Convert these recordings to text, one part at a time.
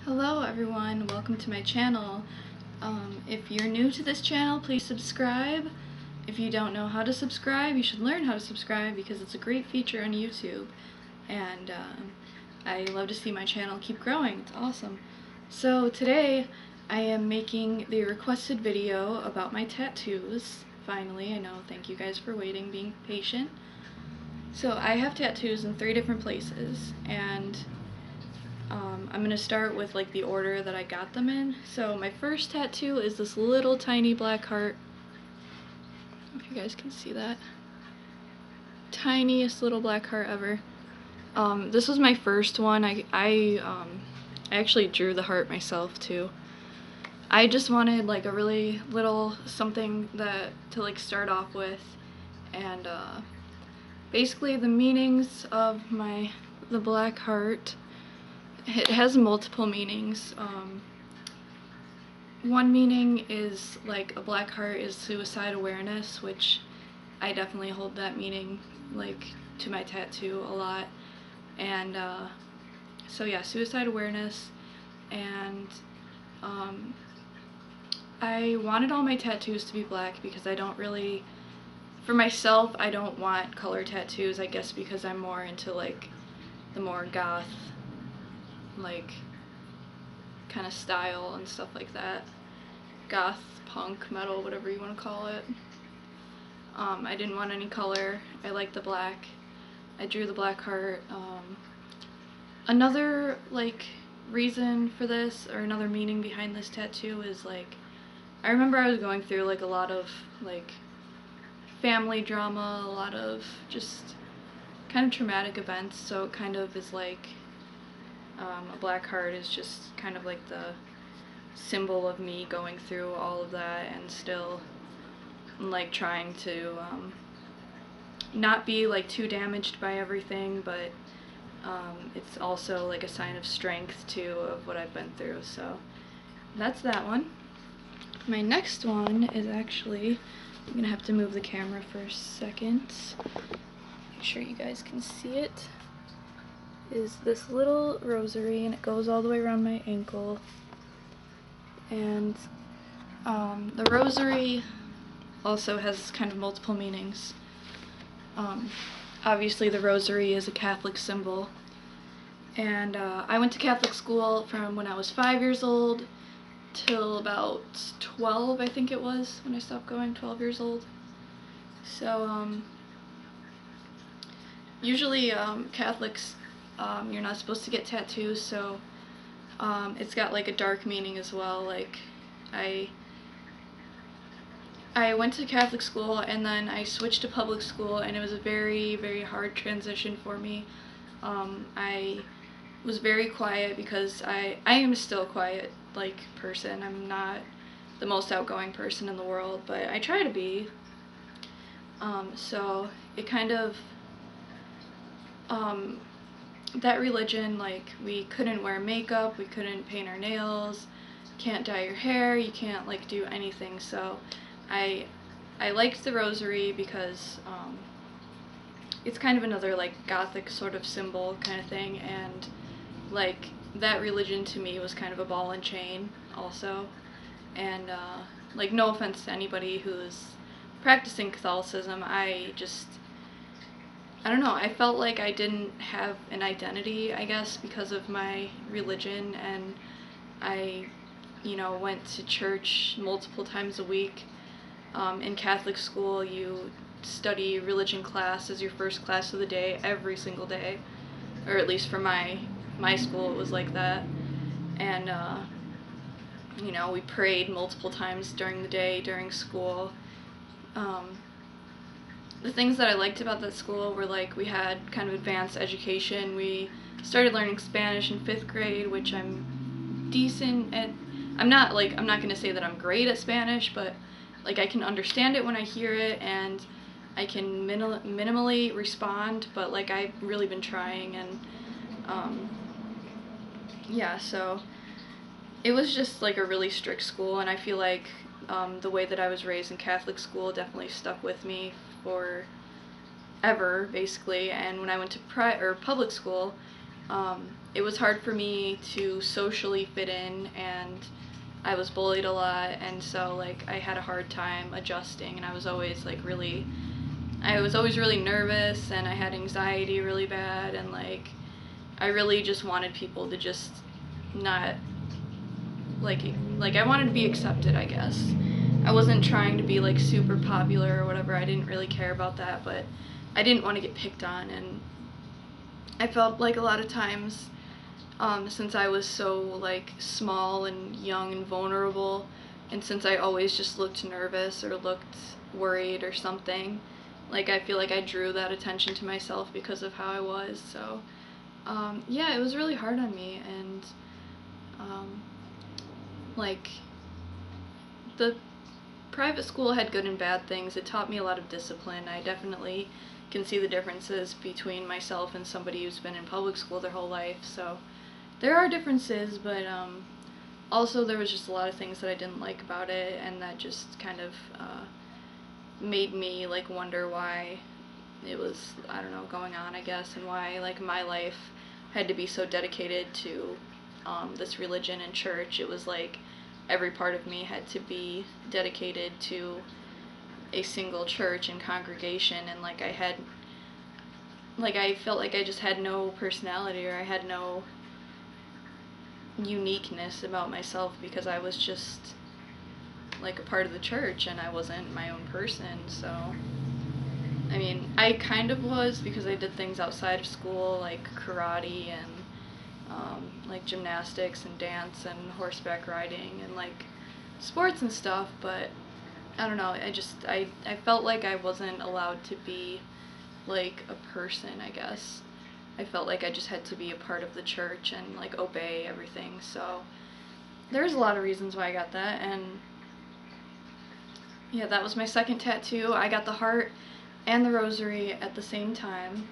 Hello everyone, welcome to my channel. If you're new to this channel, please subscribe. If you don't know how to subscribe, you should learn how to subscribe because it's a great feature on YouTube. And I love to see my channel keep growing, it's awesome. So today I am making the requested video about my tattoos. Finally, I know, thank you guys for waiting, being patient. So I have tattoos in 3 different places, and I'm going to start with like the order that I got them in. So my first tattoo is this little tiny black heart. I don't know if you guys can see that. Tiniest little black heart ever. This was my first one. I actually drew the heart myself too. I just wanted like a really little something to like start off with, and basically the meanings of the black heart. It has multiple meanings. One meaning is like a black heart is suicide awareness, which I definitely hold that meaning like to my tattoo a lot. And so yeah, suicide awareness. And I wanted all my tattoos to be black because I don't really, for myself, I don't want color tattoos, I guess because I'm more into like the more goth like kind of style and stuff like that. Goth, punk, metal, whatever you want to call it. I didn't want any color. I like the black. I drew the black heart. Another like reason for this, or another meaning behind this tattoo, is like I remember I was going through like a lot of like family drama, a lot of just kind of traumatic events, so it kind of is like a black heart is just kind of like the symbol of me going through all of that and still like trying to not be like too damaged by everything, but it's also like a sign of strength too of what I've been through. So that's that one. My next one is actually, I'm gonna have to move the camera for a second, make sure you guys can see it, is this little rosary, and it goes all the way around my ankle. And the rosary also has kind of multiple meanings. Obviously the rosary is a Catholic symbol, and I went to Catholic school from when I was 5 years old till about 12, I think it was, when I stopped going, 12 years old. So usually Catholics, you're not supposed to get tattoos, so it's got like a dark meaning as well. Like I went to Catholic school and then I switched to public school, and it was a very, very hard transition for me. I was very quiet because I am still a quiet like person. I'm not the most outgoing person in the world, but I try to be. So it kind of that religion, like, we couldn't wear makeup, we couldn't paint our nails, can't dye your hair, you can't like do anything. So I liked the rosary because it's kind of another like gothic sort of symbol kind of thing, and like that religion to me was kind of a ball and chain also. And like, no offense to anybody who's practicing Catholicism, I don't know, I felt like I didn't have an identity, I guess, because of my religion, and I, went to church multiple times a week. In Catholic school, you study religion class as your first class of the day every single day, or at least for my school it was like that. And we prayed multiple times during the day during school. The things that I liked about that school were like we had kind of advanced education. We started learning Spanish in 5th grade, which I'm decent at. I'm not going to say that I'm great at Spanish, but like I can understand it when I hear it, and I can minimally respond, but like I've really been trying. And yeah, so it was just like a really strict school, and I feel like the way that I was raised in Catholic school definitely stuck with me for ever, basically. And when I went to public school, It was hard for me to socially fit in, and I was bullied a lot, and so like I had a hard time adjusting, and I was always really nervous, and I had anxiety really bad, and like I really just wanted people to just not like I wanted to be accepted, I guess. I wasn't trying to be like super popular or whatever. I didn't really care about that, but I didn't want to get picked on, and I felt like a lot of times, since I was so like small and young and vulnerable, and since I always just looked nervous or looked worried or something, like I feel like I drew that attention to myself because of how I was. So yeah, it was really hard on me, and like the private school had good and bad things. It taught me a lot of discipline. I definitely can see the differences between myself and somebody who's been in public school their whole life. So there are differences, but also there was just a lot of things that I didn't like about it, and that just kind of made me like wonder why it was, I don't know, going on, I guess, and why like my life had to be so dedicated to this religion and church. It was like every part of me had to be dedicated to a single church and congregation, and like I felt like I just had no personality, or I had no uniqueness about myself, because I was just like a part of the church and I wasn't my own person. So I mean, I kind of was, because I did things outside of school like karate and like gymnastics and dance and horseback riding and like sports and stuff, but I don't know, I felt like I wasn't allowed to be like a person, I guess. I felt like I just had to be a part of the church and like obey everything. So there's a lot of reasons why I got that, and yeah, that was my second tattoo. I got the heart and the rosary at the same time,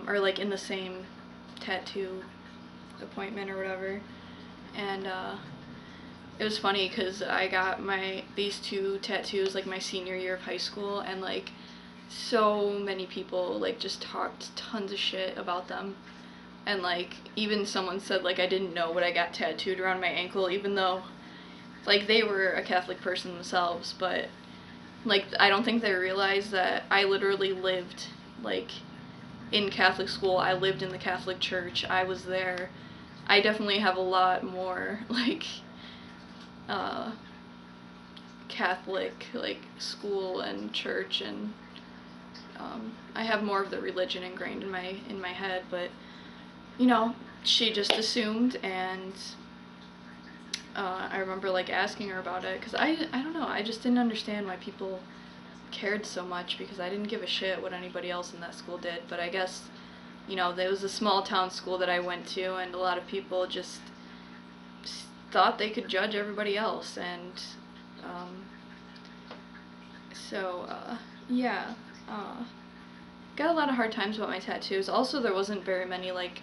or like in the same tattoo appointment or whatever, and it was funny because I got these two tattoos like my senior year of high school, and like so many people like just talked tons of shit about them, and like even someone said like I didn't know what I got tattooed around my ankle, even though like they were a Catholic person themselves, but like I don't think they realized that I literally lived like in Catholic school. I lived in the Catholic church. I was there. I definitely have a lot more like Catholic like school and church, and I have more of the religion ingrained in my head, but you know, she just assumed, and I remember like asking her about it, because I don't know, I just didn't understand why people cared so much, because I didn't give a shit what anybody else in that school did. But I guess, you know, there was a small town school that I went to, and a lot of people just thought they could judge everybody else, and yeah, got a lot of hard times about my tattoos. Also, there wasn't very many like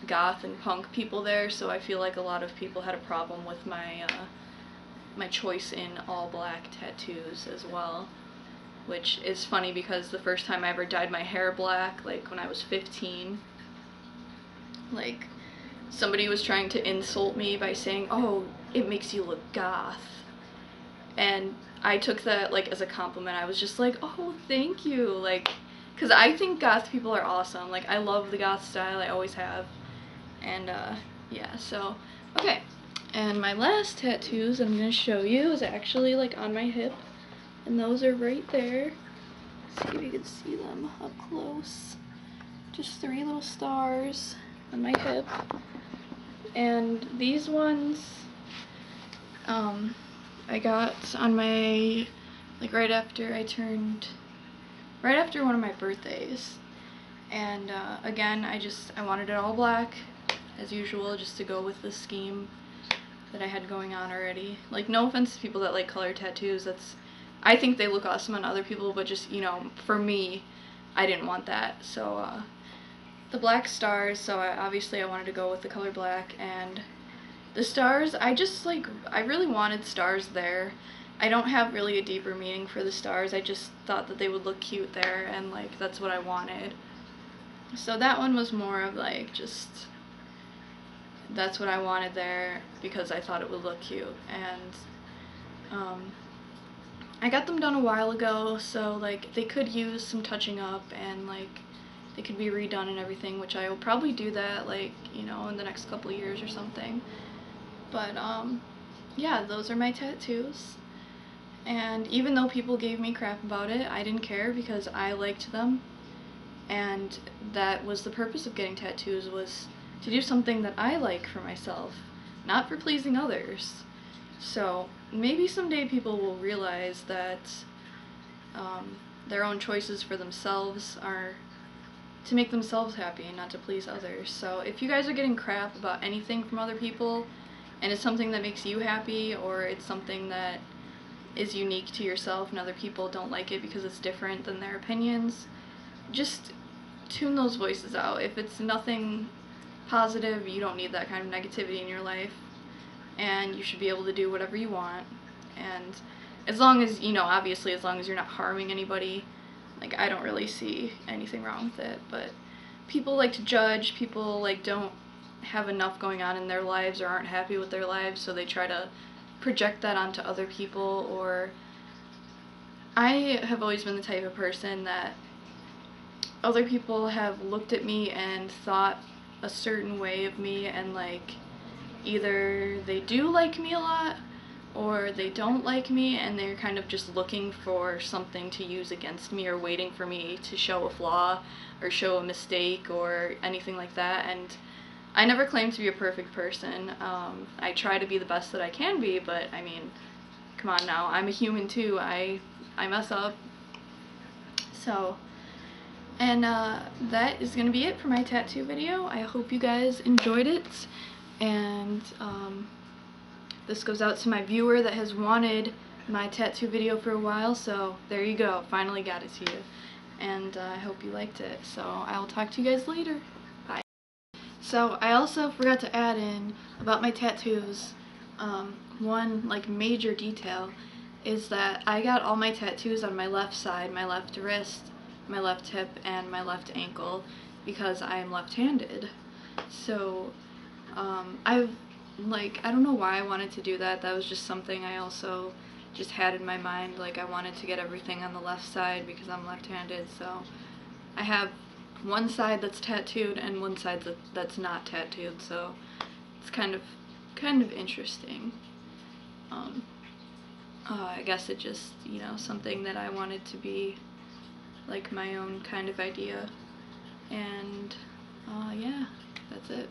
goth and punk people there, so I feel like a lot of people had a problem with my my choice in all black tattoos as well, which is funny because the first time I ever dyed my hair black, like when I was 15, like somebody was trying to insult me by saying, "Oh, it makes you look goth," and I took that like as a compliment. I was just like, "Oh, thank you," like, because I think goth people are awesome. Like, I love the goth style, I always have. And yeah, so okay, and my last tattoos I'm gonna show you is actually like on my hip, and those are right there. See if you can see them up close. Just 3 little stars on my hip, and these ones I got on my, like right after one of my birthdays, and again I wanted it all black as usual, just to go with the scheme that I had going on already. Like, no offense to people that like color tattoos, I think they look awesome on other people, but just, you know, for me, I didn't want that. So the black stars, so obviously I wanted to go with the color black, and the stars, I really wanted stars there. I don't have really a deeper meaning for the stars. I just thought that they would look cute there, and like that's what I wanted. So that one was more of like just, that's what I wanted there because I thought it would look cute. And I got them done a while ago, so like they could use some touching up and like they could be redone and everything, which I will probably do that like, you know, in the next couple of years or something. But yeah, those are my tattoos. And even though people gave me crap about it, I didn't care because I liked them. And that was the purpose of getting tattoos, was to do something that I like for myself, not for pleasing others. So maybe someday people will realize that their own choices for themselves are to make themselves happy and not to please others. So if you guys are getting crap about anything from other people, and it's something that makes you happy, or it's something that is unique to yourself and other people don't like it because it's different than their opinions, just tune those voices out. If it's nothing positive, you don't need that kind of negativity in your life, and you should be able to do whatever you want. And as long as, you know, obviously as long as you're not harming anybody, like I don't really see anything wrong with it. But people like to judge, people like don't have enough going on in their lives or aren't happy with their lives, so they try to project that onto other people. Or I have always been the type of person that other people have looked at me and thought a certain way of me, and like either they do like me a lot or they don't like me, and they're kind of just looking for something to use against me or waiting for me to show a flaw or show a mistake or anything like that. And I never claim to be a perfect person. I try to be the best that I can be, but I mean, come on now, I'm a human too. I mess up. So, and that is going to be it for my tattoo video. I hope you guys enjoyed it, and this goes out to my viewer that has wanted my tattoo video for a while, so there you go, finally got it to you, and I hope you liked it. So I will talk to you guys later. Bye. So I also forgot to add in about my tattoos, one like major detail is that I got all my tattoos on my left side, my left wrist, my left hip, and my left ankle, because I am left-handed. So I don't know why I wanted to do that. That was just something I also just had in my mind. Like, I wanted to get everything on the left side because I'm left-handed. So I have one side that's tattooed and one side that's not tattooed. So it's kind of interesting. I guess it just, you know, something that I wanted to be like my own kind of idea. And yeah, that's it.